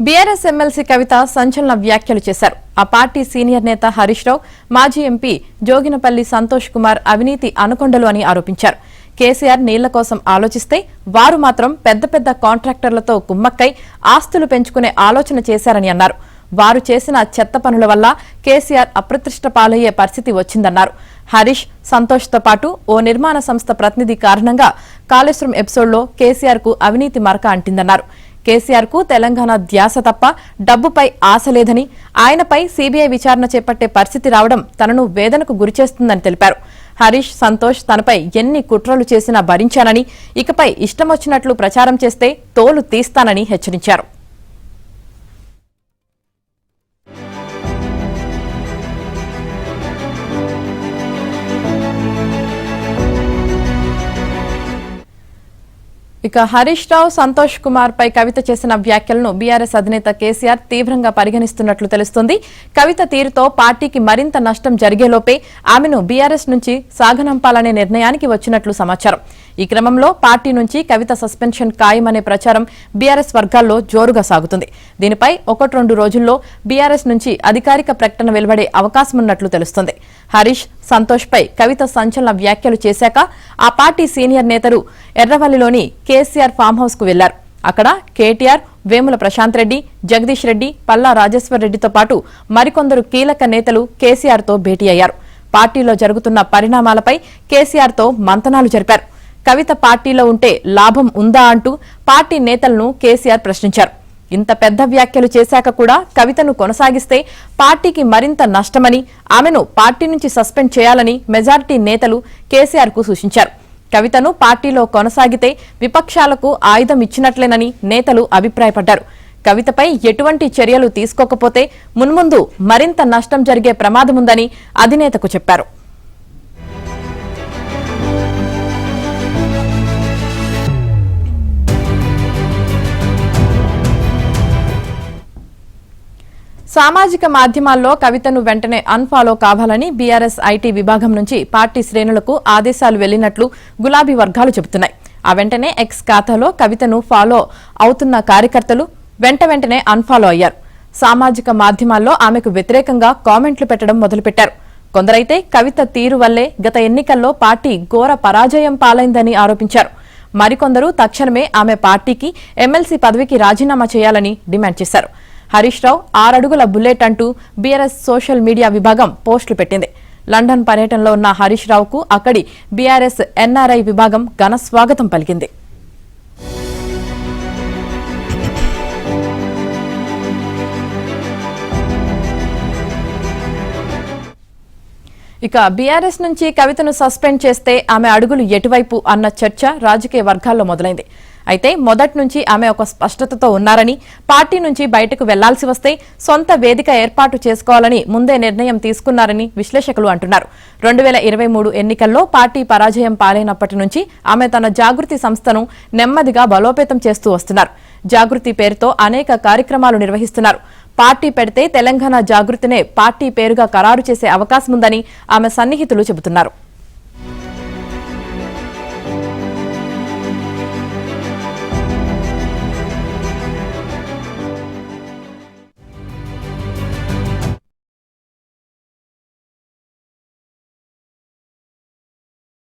BRS MLC కవిత సంచలన వ్యాఖ్యలు చేశారు. ఆ పార్టీ సీనియర్ నేత హరీష్ రావు, మాజీ ఎంపీ జోగినపల్లి సంతోష్ కుమార్ అవినీతి అనుకొండలు అని ఆరోపించారు. కేసీఆర్ నీళ్ల కోసం ఆలోచిస్తే వారు మాత్రం పెద్ద పెద్ద కాంట్రాక్టర్లతో కుమ్మక్కై ఆస్తులు పెంచుకునే ఆలోచన చేశారని అన్నారు. వారు చేసిన చెత్త పనుల వల్ల కేసీఆర్ అప్రతిష్ట పాలయ్యే పరిస్థితి వచ్చిందన్నారు. హరీష్, సంతోష్తో పాటు ఓ నిర్మాణ సంస్థ ప్రతినిధి కారణంగా కాళేశ్వరం ఎపిసోడ్లో కేసీఆర్ కు అవినీతి మరక అంటిందన్నారు. కేసీఆర్ కు తెలంగాణ ధ్యాస తప్ప డబ్బుపై ఆశ లేదని, ఆయనపై సీబీఐ విచారణ చేపట్టే పరిస్థితి రావడం తనను వేదనకు గురిచేస్తుందని తెలిపారు. హరీష్, సంతోష్ తనపై ఎన్ని కుట్రలు చేసినా భరించానని, ఇకపై ఇష్టమొచ్చినట్లు ప్రచారం చేస్తే తోలు తీస్తానని హెచ్చరించారు. ఇక హరీష్ రావు, సంతోష్ కుమార్ పై కవిత చేసిన వ్యాఖ్యలను బీఆర్ఎస్ అధినేత కేసీఆర్ తీవ్రంగా పరిగణిస్తున్నట్లు తెలుస్తోంది. కవిత తీరుతో పార్టీకి మరింత నష్టం జరిగేలోపే ఆమెను బీఆర్ఎస్ నుంచి సాగనంపాలనే నిర్ణయానికి వచ్చినట్లు సమాచారం. ఈ క్రమంలో పార్టీ నుంచి కవిత సస్పెన్షన్ ఖాయమనే ప్రచారం బీఆర్ఎస్ వర్గాల్లో జోరుగా సాగుతుంది. దీనిపై 1-2 రోజుల్లో బీఆర్ఎస్ నుంచి అధికారిక ప్రకటన వెలువడే అవకాశమున్నట్లు తెలుస్తోంది. హరీష్, సంతోష్ పై కవిత సంచలన వ్యాఖ్యలు చేశాక ఆ పార్టీ సీనియర్ నేతలు ఎర్రవల్లిలోని కేసీఆర్ ఫామ్ హౌస్ కు వెళ్లారు. అక్కడ కేటీఆర్, వేముల ప్రశాంత్ రెడ్డి, జగదీష్ రెడ్డి, పల్లా రాజేశ్వర్ రెడ్డితో పాటు మరికొందరు కీలక నేతలు కేసీఆర్ తో భేటీ అయ్యారు. పార్టీలో జరుగుతున్న పరిణామాలపై కేసీఆర్ తో మంతనాలు జరిపారు. కవిత పార్టీలో ఉంటే లాభం ఉందా అంటూ పార్టీ నేతలను కేసీఆర్ ప్రశ్నించారు. ఇంత పెద్ద వ్యాఖ్యలు చేశాక కూడా కవితను కొనసాగిస్తే పార్టీకి మరింత నష్టమని, ఆమెను పార్టీ నుంచి సస్పెండ్ చేయాలని మెజారిటీ నేతలు కేసీఆర్ కు సూచించారు. కవితను పార్టీలో కొనసాగితే విపక్షాలకు ఆయుధం ఇచ్చినట్లేనని నేతలు అభిప్రాయపడ్డారు. కవితపై ఎటువంటి చర్యలు తీసుకోకపోతే మున్ముందు మరింత నష్టం జరిగే ప్రమాదముందని అధినేతకు చెప్పారు. సామాజిక మాధ్యమాల్లో కవితను వెంటనే అన్ఫాలో కావాలని బీఆర్ఎస్ ఐటీ విభాగం నుంచి పార్టీ శ్రేణులకు ఆదేశాలు వెళ్లినట్లు గులాబీ వర్గాలు చెబుతున్నాయి. ఆ వెంటనే ఎక్స్ ఖాతాలో కవితను ఫాలో అవుతున్న కార్యకర్తలు వెంటనే అన్ఫాలో అయ్యారు. సామాజిక మాధ్యమాల్లో ఆమెకు వ్యతిరేకంగా కామెంట్లు పెట్టడం మొదలుపెట్టారు. కొందరైతే కవిత తీరు వల్లే గత ఎన్నికల్లో పార్టీ ఘోర పరాజయం పాలైందని ఆరోపించారు. మరికొందరు తక్షణమే ఆమె పార్టీకి ఎమ్మెల్సీ పదవికి రాజీనామా చేయాలని డిమాండ్ చేశారు. హరీష్ రావు 6 అడుగుల బుల్లెట్ అంటూ బీఆర్ఎస్ సోషల్ మీడియా విభాగం పోస్టులు పెట్టింది. లండన్ పర్యటనలో ఉన్న హరీష్ రావుకు అక్కడి బీఆర్ఎస్ ఎన్ఆర్ఐ విభాగం ఘన స్వాగతం పలికింది. ఇక బీఆర్ఎస్ నుంచి కవితను సస్పెండ్ చేస్తే ఆమె అడుగులు ఎటువైపు అన్న చర్చ రాజకీయ వర్గాల్లో మొదలైంది. అయితే మొదటి నుంచి ఆమె ఒక స్పష్టతతో ఉన్నారని, పార్టీ నుంచి బయటకు వెళ్లాల్సి వస్తే సొంత వేదిక ఏర్పాటు చేసుకోవాలని ముందే నిర్ణయం తీసుకున్నారని విశ్లేషకులు అంటున్నారు. 2023 ఎన్నికల్లో పార్టీ పరాజయం పాలైనప్పటి నుంచి ఆమె తన జాగృతి సంస్థను నెమ్మదిగా బలోపేతం చేస్తూ వస్తున్నారు. జాగృతి పేరుతో అనేక కార్యక్రమాలు నిర్వహిస్తున్నారు. పార్టీ పెడితే తెలంగాణ జాగృతినే పార్టీ పేరుగా ఖరారు చేసే అవకాశముందని ఆమె సన్నిహితులు చెబుతున్నారు.